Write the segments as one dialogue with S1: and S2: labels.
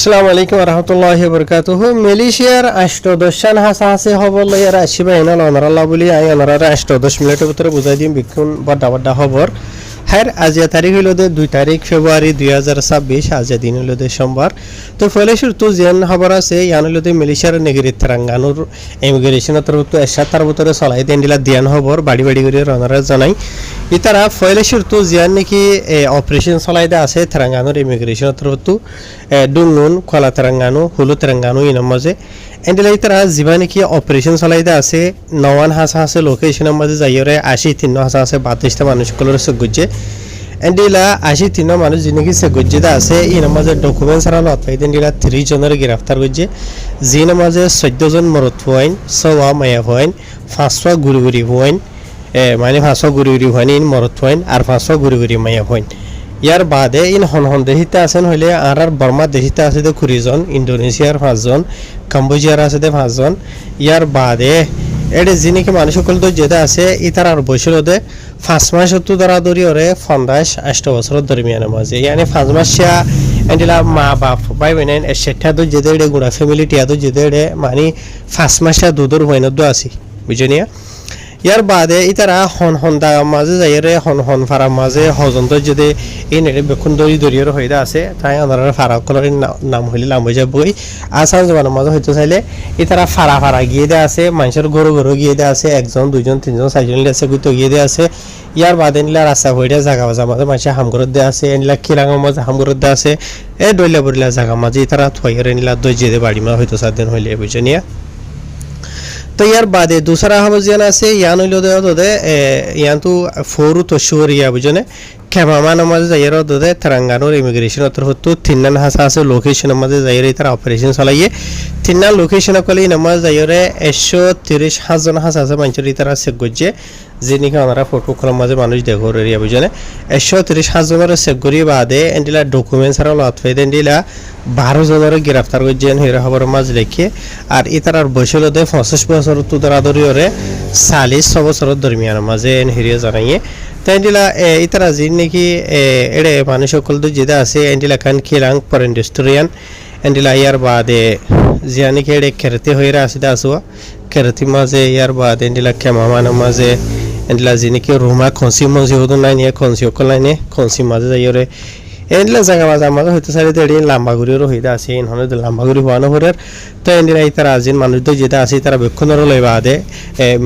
S1: আসসালামু আলাইকুম রহমতুল্লাহি বরকাতুহু মালয়েশিয়ার অষ্টদশান হাসাহাসি খবর লইয়ার আসিবা এনাল অনারাল্লাহ বলি আই অনারারা 18 মিনিটের ভিতরে বুঝাই দিম বিক্ষণ বড় খবর হ্যাঁ আজিয়া তারিখ হইল 2 তারিখ ফেব্রুয়ারি 2026 আজিয়া দিন হইল সোমবার তো ফলে শুরু যেন খবর আছে ইয়ান হইল মালয়েশিয়ার নেগরি তেরাঙ্গানুর ইমিগ্রেশন তরফ এসাতার ভিতরে চলাই দেন দিলা দিয়ান খবর বাড়ি বাড়ি করে অনারা জানাই ইতারা ফলে শুরু জিয়ান নাকি অপারেশন চলাই দে আছে তেরাঙ্গানুর ইমিগ্রেশন তরফ ডুংনুন খোলা তেরাঙ্গানু হুলু তেরাঙ্গানু ইনার মাঝে এন্ডিলা ইতারা যিবা নাকি অপারেশন চলাই দে আছে নওয়ান হাসা আছে লোকেশনের মাঝে যাইরে 83 হাসা আছে 32টা মানুষগুলোর সগুজে এন্ডিলা 83 মানুষ যিনি সগুজেদা আছে ইনার মাঝে ডকুমেন্টস আর লতাই দেন্ডিলা 30 জনের গ্রেফতার করছে যিনার মাঝে 14 জন মরত হইন 6 মায়া হইন 5 গুড়ি হইন মানে 5 গুড়ি হইন ইন মরত হইন আর 5 গুড়ি মায়া হইন ইয়ার বাদে ইন হন দেশিতে আছেন হইলে আর বর্মা দেশিতে আছে 20 জন ইন্দোনেশিয়ার 5 জন কম্বোডিয়ার আছে 5 জন ইয়ার বাদে এডে যিনিকে মানুষ সকল তো যেটা আছে ইতার আর বৈশলদে 5 মাস তো ধরা ধরি ওরে 15-18 বছর দরমিয়ানের মাঝে ইয়ানি 5 মাস এন্ডিলা মা বাপ ভাই বোনেন সেটা তো যেতে এডে গুড়া ফ্যামিলি টিয়া তো যেতে এডে মানে 5 মাস দুধর হইন দো আছে বুঝনিয়া ইয়ার বাদে ইতারা হন দা মাঝে যাইরে হন ফারা মাঝে হজন্ত যদি এই নেড়ে বেকুন দরিয়র হইদা আছে তাই আনারা ফারা কলর নাম হইলে লাম হয়ে যাবই আসাম জমানের মাঝে হইতে চাইলে ইতারা ফারা গিয়ে দে আছে মানুষের গরু গিয়ে দে আছে 1 জন 2 জন 3 জন 4 জন আছে গুতো গিয়ে দে আছে ইয়ার বাদে নিলা রাস্তা হইরা জায়গা মাঝে মানুষে হামগরত দে আছে নিলা খিলাঙের মাঝে হামগরত দে আছে এ ডইলা বরিলা জায়গা মাঝে ইতারা থইরে নিলা দইজে দে বাড়ি মা হইতো সাদিন হইলে বুঝনিয়া তো ইয়ার বাদে দুসরা হাবজিয়ান আছে ইয়ান হইল দে ইয়ান তো ফোরু তো শুরিয়া বুঝনে খেমামান মাঝে যাইয়ের দে তেরাঙ্গানুর ইমিগ্রেশন তরফ তিননান হাসা আছে লোকেশনের মাঝে যাইরে তারা অপারেশন চালাইয়ে তিননান লোকেশন কলে নামাজ যাইরে 130 জন হাসা আছে মানুষের তারা চেক করছে যিনিকে ওনারা ফটো কলার মাঝে মানুষ দেখো রিয়া বুঝনে 130 জনের চেক করি বাদে এন্ডিলা ডকুমেন্টস আর লত ফাইদে এন্ডিলা 12 জনের গ্রেফতার করছেন হইরা খবর মাঝ লেখে আর ইতারার বয়সল দে 25 বছর তো তারা ধরিয়রে 40 বছর দরমিয়ান মাঝে হিরিয়া জানাইয়ে এন্ডিলা ইতারা যিনি নাকি এড়ে মানুষ সকল তো যেটা আছে এন্ডিলা খান খিলাং পরেন্ডেস্টোরিয়ান এন্ডিলা ইয়ার বাদে জিয়ানি কেড়ে খেরতে হইরা আছে আসুয়া খেরতি মাঝে ইয়ার বাদে এন্ডিলা খেমামান মাঝে এন্ডিলা যিনি কি রুমা খনসি মজি হদন নাই নিয়ে খনসি অকল নাই নিয়ে খনসি মাঝে যাইরে এন্ডিলা জায়গা মাঝে হইতে সারি দেড়ি লাম্বাগুড়ির হইতা আছে ইনহনে লাম্বাগুড়ি হওয়ানো হরের তো এন্ডিলা ইতারা আজিন মানুষ তো যেটা আছে তারা বেক্ষণর লই বাদে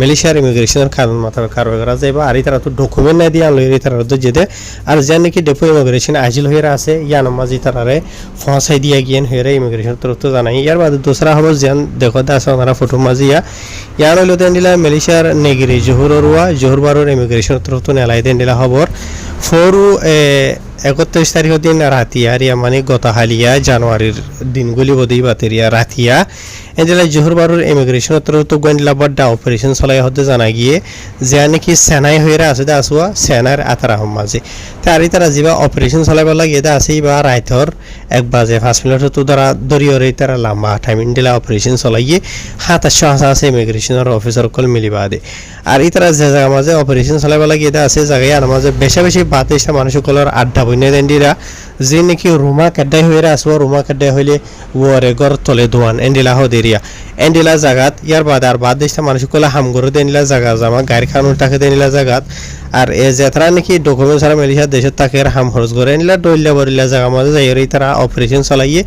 S1: মালয়েশিয়ার ইমিগ্রেশনের কারণ মাথার কারো করা যাইবা আর তারা তো ডকুমেন্ট নাই দিয়া লই তারা তো যেতে আর যান নাকি ডেপো ইমিগ্রেশন আজিল হইরা আছে ইয়ান মাঝে তারারে ফসাই দিয়া গিয়েন হইরা ইমিগ্রেশন তরফ তো জানাই ইয়ার বাদে দোসরা হবো যান দেখো আছে ওনারা ফটো মাঝে ইয়ান হইল এন্ডিলা মালয়েশিয়ার নেগরি জোহর বারোর ইমিগ্রেশন তরফ তো নেলাই এন্ডিলা খবর ফোরু 31 তারিখ দিন রাতিয়া রিয়া মানে গত হালিয়া জানুয়ারির দিনগুলি বদেই বাতেরিয়া রাতিয়া এজেলা জোহর বারুর ইমিগ্রেশন তরফ তো গোয়েন্দা বড় অপারেশন চলাই হতে জানা গিয়ে যে নাকি সেনাই হইরা আছে আসুয়া সেনার আতারা মাঝে তারই তারা যিবা অপারেশন চলাইব লাগে এটা আছে বা রাইতর 1 বাজে 5 মিনিট তো তারা দরিয়রে তারা লম্বা টাইম দিলা অপারেশন চলাইয়ে 27 আছে ইমিগ্রেশনের অফিসার কল মিলিবা দে আর ইতারা যে জায়গা মাঝে অপারেশন চলাইব লাগে এটা আছে জায়গায় আর মাঝে বেশি 22টা মানুষ কলর আড্ডা বইনে দেন্ডিরা যে নাকি রুমা কাড্ডাই হইরা আসুয়া রুমা কাড্ডাই হইলে ওরে গর তলে দোয়ান এন্ডিলা হদেরিয়া এন্ডিলা জাগাত ইয়ার বাদ আর 22টা মানুষ কলা হামগর দেনিলা জায়গা জামা গাড়ি খানুন টাকা দেনিলা জাগাত আর এ যেতরা নাকি ডকুমেন্টস আর মালয়েশিয়া দেশের তাকের হাম খরচ করে এনিলা ডইলা বরিলা জায়গা মাঝে যাইরে তারা অপারেশন চালাইয়ে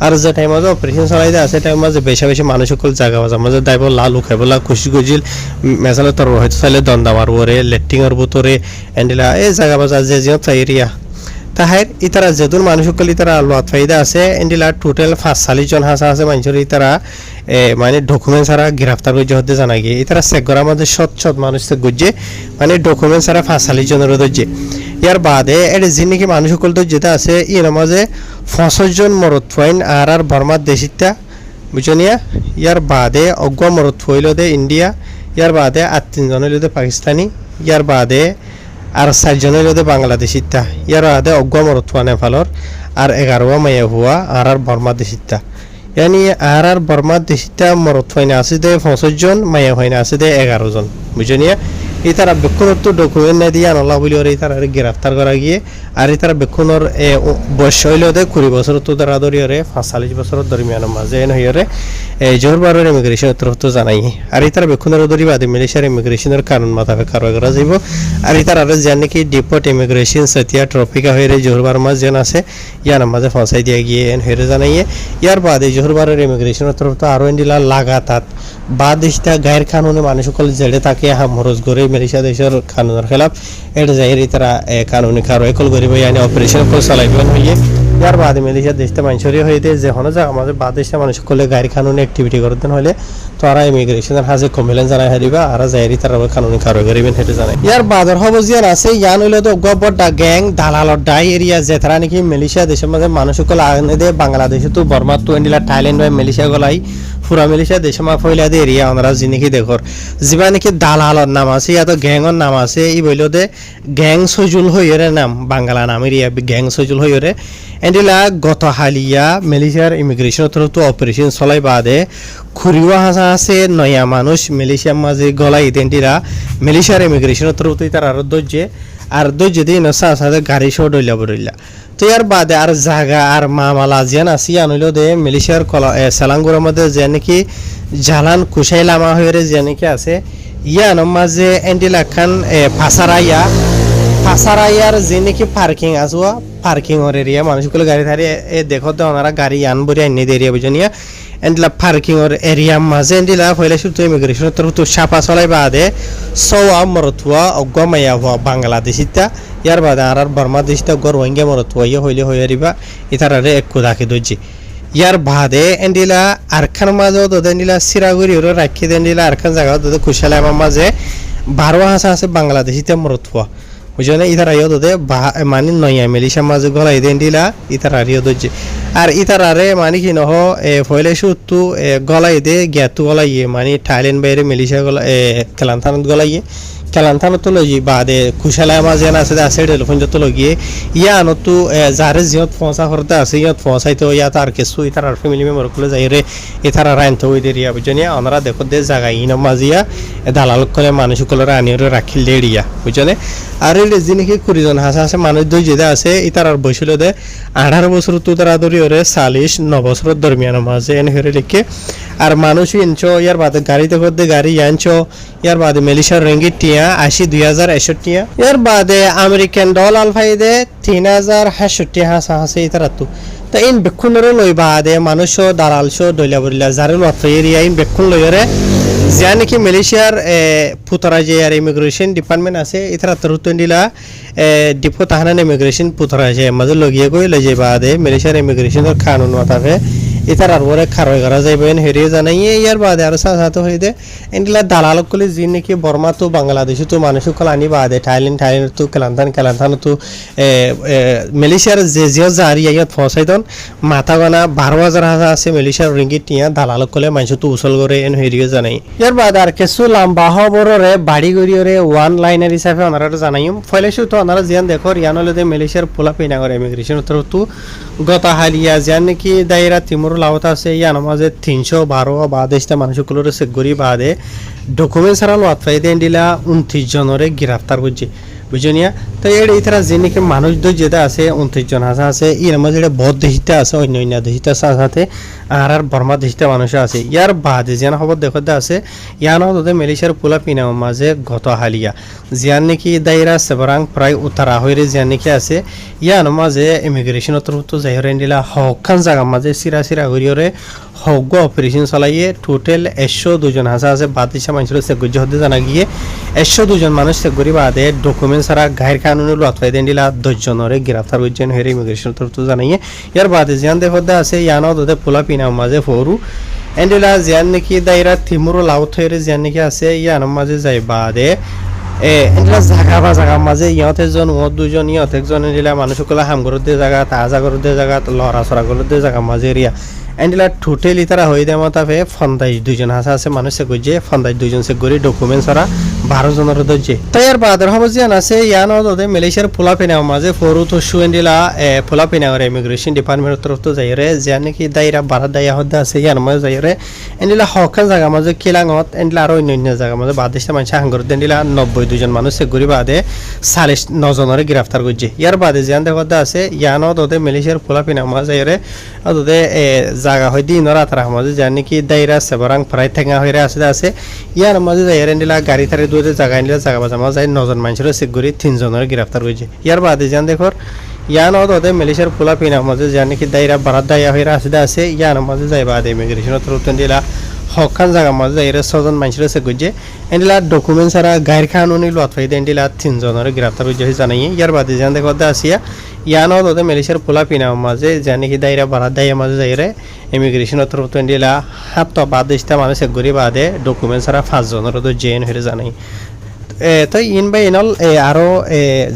S1: আর যে টাইম মাঝে অপারেশন চালাইতে আছে টাইম মাঝে বেশি মানুষ সকল জায়গা মাঝে দাইব লাল উখাইবলা খুশি গজিল মেসালে তোর হয়তো চাইলে দন্দা মারবরে লেট্টিংয়ের ভিতরে এন্ডিলা এই জায়গা মাঝে যে জিও চাইরিয়া তাহের ইতারা যেদুর মানুষ সকল ইতারা লত ফাইদা আছে এন্ডিলা টোটাল 45 জন হাসা আছে মানুষের ইতারা মানে ডকুমেন্টস ছাড়া গ্রেফতার করতে হতে জানা গিয়ে ইতারা চেক করার মধ্যে সৎ মানুষ চেক করছে মানে ডকুমেন্টস ছাড়া 45 জনের ধরছে ইয়ার বাদে এর যিনি কি মানুষ সকল তো যেটা আছে এর মাঝে 65 জন মরত ফাইন আর বর্মার দেশিতা বুঝনিয়া ইয়ার বাদে অজ্ঞ মরত হইল দে ইন্ডিয়া ইয়ার বাদে আর 3 জন হইল দে পাকিস্তানি ইয়ার বাদে আর 4 জন হইল দে বাংলাদেশিতা ইয়ার বাদে অজ্ঞ মরত হওয়া নেপালর আর 11 মাইয়া হুয়া আর বর্মা দেশিতা यानी আর বর্মা দেশিতা মরত হইনা আছে দে 65 জন মাইয়া হইনা আছে দে 11 জন বুঝনিয়া ইতারা বেক্ষণর তো ডকুমেন্ট না দিয়ে আনলা বলি ওরে ইতারা গ্রেফতার করা গিয়ে আর ইতারা বেক্ষণর বয়স হইলে 20 বছর তো তারা ধরি ওরে 45 বছরের দরমিয়ানের মাঝে এন হইরে জোরবারের ইমিগ্রেশনের তরফ তো জানাই আর ইতারা বেক্ষণের ধরি বাদে মালয়েশিয়ার ইমিগ্রেশনের কারণ মাথাবে কারবাই করা যাইব আর ইতারা আর জানে কি ডিপোর্ট ইমিগ্রেশন সতিয়া ট্রফিকা হইরে জোরবার মাঝ যেন আছে ইয়ার মাঝে ফাঁসাই দিয়ে গিয়ে এন হইরে জানাইয়ে ইয়ার বাদে জোরবারের ইমিগ্রেশনের তরফ তো আরো এন্ডিলা লাগাতার বাদিশটা গায়ের কানুনে মানুষ সকল জেড়ে থাকে হামরজ করে মালয়েশিয়া দেশের কানুনের খেলাফ এটা যাইরে তারা কানুনি কারো একল করিব ইয়ানি অপারেশন করে চালাইবেন হইয়ে ইয়ার বাদে মালয়েশিয়া দেশটা মানুষের হইতে যে হনো যা আমাদের বাদিশটা মানুষ সকলে গায়ের কানুনে অ্যাক্টিভিটি করতেন হলে তারা ইমিগ্রেশনের হাজে কমপ্লেন জানাই হারিবা আর যাইরে তারা কানুনি কারো করিবেন হেঁটে জানাই ইয়ার বাদর হবজিয়ার আছে ইয়ান হইলে তো গবরডা গ্যাং দালালর ডাই এরিয়া যে তারা নাকি মালয়েশিয়া দেশের মাঝে মানুষ সকল আনে দে বাংলাদেশে তো বর্মা তো এন্ডিলা থাইল্যান্ড বা মালয়েশিয়া গলাই পুরা মালয়েশিয়া দেশে মা ফইলা দে এরিয়া ওনারা জিনিকি দেখর যিবা নাকি দালালর নাম আছে ইয়া তো গ্যাংর নাম আছে ই বইল দে গ্যাং সজুল হইরে নাম বাংলা নাম এরিয়া গ্যাং সজুল হইরে এন্ডিলা গত হালিয়া মালয়েশিয়ার ইমিগ্রেশন তরফ তো অপারেশন চলাই বাদে খুরিওয়া হাসা আছে নয়া মানুষ মালয়েশিয়ার মাঝে গলাই দেন্ডিরা মালয়েশিয়ার ইমিগ্রেশনের তরফ তো তার আরো দজ্জে আর দজ্জে দিয়ে নসা সাথে গাড়ি সহ ডইলা বড়ইলা তো ইয়ার বাদে আর জাগা আর মামালা যেন আসি আনইল দে মালয়েশিয়ার সালাঙ্গুরের মধ্যে যে নাকি জালান কুশাই লামা হয়ে যে নাকি আছে ইয়ানোর মাঝে এন্ডিলা খান পাসারাইয়ার যে নাকি পার্কিং আসুয়া পার্কিং ওর এরিয়া মানুষগুলো গাড়ি থারি দেখো তো ওনারা গাড়ি আনবরি আনি দিয়ে এরিয়া বুঝনিয়া এন্ডিলা পার্কিং ওর এরিয়া মাঝে এন্ডিলা ফয়লা শুধু ইমিগ্রেশনের তরফ তো সাপা চলাই বাদে সওয়া মরতুয়া অগমাইয়া হওয়া বাংলাদেশিতা ইয়ার বাদে আর বর্মা দেশটা গর ওয়াঙ্গে মরতুয়া ইয়ে হইলে হয়ে আরিবা ইতারারে এক কুদাকে দজ্জি ইয়ার বাদে এন্ডিলা আরখান মাঝেও তো এন্ডিলা সিরাগুড়ি ওরা রাখি এন্ডিলা আরখান জায়গা তো কুশালে আমার মাঝে 12 হাসা আছে বাংলাদেশিতে মরতুয়া বুঝলে ইতারা ইয়ে দে মানে নয়া মালয়েশিয়ার মাঝে গলাই দেন্ডিলা ইতারা ইয়ে দজ্জি আর ইতারারে মানে কি নহ ফয়লে শুধু গলাই দে গ্যাতু গলাইয়ে মানে থাইল্যান্ড বাইরে মালয়েশিয়া গলা কেলান্থানত গলাইয়ে কেলান্থানত লজি বাদে কুশালা মাঝে আছে আছে টেলিফোন যত লগিয়ে ইয়া নতু যারে জিয়ত পৌঁছা করতে আছে ইয়ত পৌঁছাইতো ইয়া তার কিছু ইতার আর ফ্যামিলি মেম্বার গুলো যাই রে ইতারা রাইনতো ওই দেরিয়া বুঝনিয়া ওনারা দেখো দে জায়গা ইন মাজিয়া দালাল করে মানুষ গুলোর আনিয়ে রাখিল দেড়িয়া বুঝনে আর এই জিনিসকে কুড়িজন হাসা আছে মানুষ দুই যেটা আছে ইতার আর বসিল দে 18 বছর তো তারা ধরি ওরে 49 বছরের দরমিয়ানের মাঝে এনে হেরে লিখে আর মানুষ ইনচো ইয়ার বাদে গাড়িতে করতে গাড়ি আনছো ইয়ার বাদে মালয়েশিয়ার রিঙ্গিট টিয়া 80 2061 ইয়ার বাদে আমেরিকান ডলার ফাইদে 3060 হাসা আছে ইতার তো ইন বেক্ষুনের লই বাদে মানুষ দালালশো দইলা বলিলা যারে লত্র এরিয়া ইন বেক্ষুন লইরে যা নাকি মালয়েশিয়ার পুতরা যে আর ইমিগ্রেশন ডিপার্টমেন্ট আছে ইতারা তরুতন্ডিলা ডিপো তাহানা ইমিগ্রেশন পুতরা যে মাঝে লগিয়ে গই লই যে বাদে মালয়েশিয়ার ইমিগ্রেশনের কানুন মাতাবে ইতার আর ওরে খারই করা যাইবেন হেরিয়ে জানাই ইয়ার বাদে আর সাথে হইতে এন্ডিলা দালালক কলে যি নাকি বর্মা তো বাংলাদেশে তো মানুষ কল আনি বাদে থাইল্যান্ড তো কেলান্থান তো মালয়েশিয়ার যে জারি ইয়াত ফসাইতন মাথা গনা 12,000 হাজার আছে মালয়েশিয়ার রিঙ্গিট টিয়া দালালক কলে মানুষ তো উছল করে এন হেরিয়ে জানাই ইয়ার বাদে আর কিছু লম্বা হবরে বাড়ি গড়িয়রে ওয়ান লাইনার হিসাবে ওনারা জানাইম ফয়লেশু তো ওনারা জিয়ান দেখো ইয়ানলে মালয়েশিয়ার পোলা পেনাগর ইমিগ্রেশন তরফ তো গত হালিয়া জিয়ান নাকি দায়রা তিমুর লাউত আছে ইয়ার মাঝে 312 বাদেশটা মানুষগুলোর সেগরি বাদে ডকুমেন্ট ছাড়া লোয়াত ফাইদে দিলা 29 জনরে গ্রেফতার করছে বুঝনিয়া তো এই তারা যে নাকি মানুষ যেটা আছে 29 জন হাসা আছে এর মাঝে এটা বহুত দেশিতা আছে অন্য দেশিতা সাথে আর বর্মা দেশিতা মানুষ আছে ইয়ার বাদে যেন খবর দেখতে আছে ইয়ানো তো মালয়েশিয়ার পোলা পিনা মাঝে গত হালিয়া জিয়ান নাকি দায়রা সেবরাং প্রায় উত্তরা হইরে জিয়ান নাকি আছে ইয়ানো মাঝে ইমিগ্রেশনের তরফ তো যাইরে দিলা হকান জায়গা মাঝে সিরা হইরে হগ অপারেশন চালাইয়ে টোটাল 102 জন হাসা আছে বাতিশা মানুষের সেগুজ হতে জানা গিয়ে 102 জন মানুষ সেগুরি বাদে ডকুমেন্ট ছাড়া গায়ের কানুনে লতফাই দেন দিলা 10 জনরে গ্রেফতার হইছেন হেরে ইমিগ্রেশন তরফ তো জানাইয়ে ইয়ার বাদে জিয়ান দেখতে আছে ইয়ানো দতে পোলা পিনা মাঝে ফরু এন্ডিলা জিয়ান নাকি দায়রা তিমুরো লাউথ হইরে জিয়ান নাকি আছে ইয়ানো মাঝে যাই বাদে এন্ডিলা জায়গা মাঝে ইয়তে জন ও দুজন ইয়ত একজন এন্ডিলা মানুষগুলো হামগরত দে জায়গা তাজা করত দে জায়গা লড়া সরা করত দে জায়গা মাঝে এরিয়া এন্ডিলা টোটালি তারা হয়ে দেয় মতাবে 52 জন হাসা আছে মানুষ সে গজে 52 জন সে গরি ডকুমেন্ট ছাড়া 12 জনের দজে তাই আর বাদর হবজিয়ান আছে ইয়ানো দতে মালয়েশিয়ার পোলা পেনা মাঝে ফরু তো সুয়েন্ডিলা পোলা পেনা করে ইমিগ্রেশন ডিপার্টমেন্টের তরফ তো যাইরে যে নাকি দায়রা বারা দায়া হতে আছে ইয়ার মাঝে যাইরে এন্ডিলা হকান জায়গা মাঝে কিলাঙত এন্ডিলা আর অন্য জায়গা মাঝে বাদেশে মানুষ হাঙ্গর দেন্ডিলা 90 দুজন মানুষ চেক করি বাদে 49 জনের গ্রেফতার করছে ইয়ার বাদে যে আন্দে কথা আছে ইয়ানত ওদের মালয়েশিয়ার পোলা পিনা মাঝে ওদের জায়গা হয় দিন রাতার মাঝে যার নাকি দায়রা সেবরাং প্রায় ঠেঙা হয়ে আছে ইয়ার মাঝে যাই নিলা গাড়ি থারে দুধে জায়গা নিলে জায়গা বাজা মাঝে যায় 9 জন মানুষের চেক করি 3 জনের গ্রেফতার করছে ইয়ার বাদে যে দেখর ইয়ানত ওদের মালয়েশিয়ার পোলা পিনা মাঝে যার নাকি দায়রা বারাত দায়া হয়ে আছে ইয়ার মাঝে যাই বাদে ইমিগ্রেশন তরফ দিলা হকান জায়গা মাঝে যাই 6 জন মানুষের চেক করছে এন্ডিলা ডকুমেন্ট ছাড়া গায়ের কানুনি লত হয়ে এন্ডিলা 3 জনের গ্রেফতার করছে জানাই ইয়ার বাদে যে দেখর আসিয়া ইয়ানত ওদের মালয়েশিয়ার পোলা পিনা মাঝে যার নাকি দায়রা বারাত দায়া মাঝে যাই ইমিগ্রেশন তরফ দিলা 7 মানুষ চেক করি বাদে ডকুমেন্ট ছাড়া 5 জনের জেন হয়ে জানাই তো ইন বাই ইনল আরো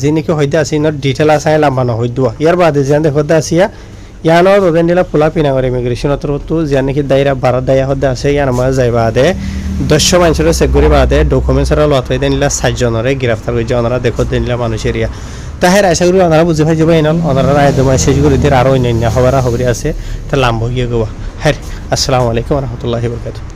S1: যে নাকি হইতে আছে ইনর ডিটেল আছে লাম্বানো হই দুয়া ইয়ার বাদে যে হতে আসিয়া ইয়ানো ওদের নিলা পোলা পিনা করে ইমিগ্রেশন তো যে নাকি দায়রা বারাত দায়া হতে আছে ইয়ার মাঝে যাই বাদে 10 মানুষের চেক করি বাদে ডকুমেন্ট ছাড়া লত হইতে নিলা 7 জনের গ্রেফতার করছে ওনারা দেখো নিলা মানুষের ইয়া তাহের আশা করি ওনারা বুঝে পাই যাবে ইনল ওনারা রায় দমা শেষ করে দিয়ে আরো অন্যান্য খবরা খবরি আছে তা লাম্ব গিয়ে গোয়া হ্যাঁ আসসালামু আলাইকুম রহমতুল্লাহি বরকাতুহু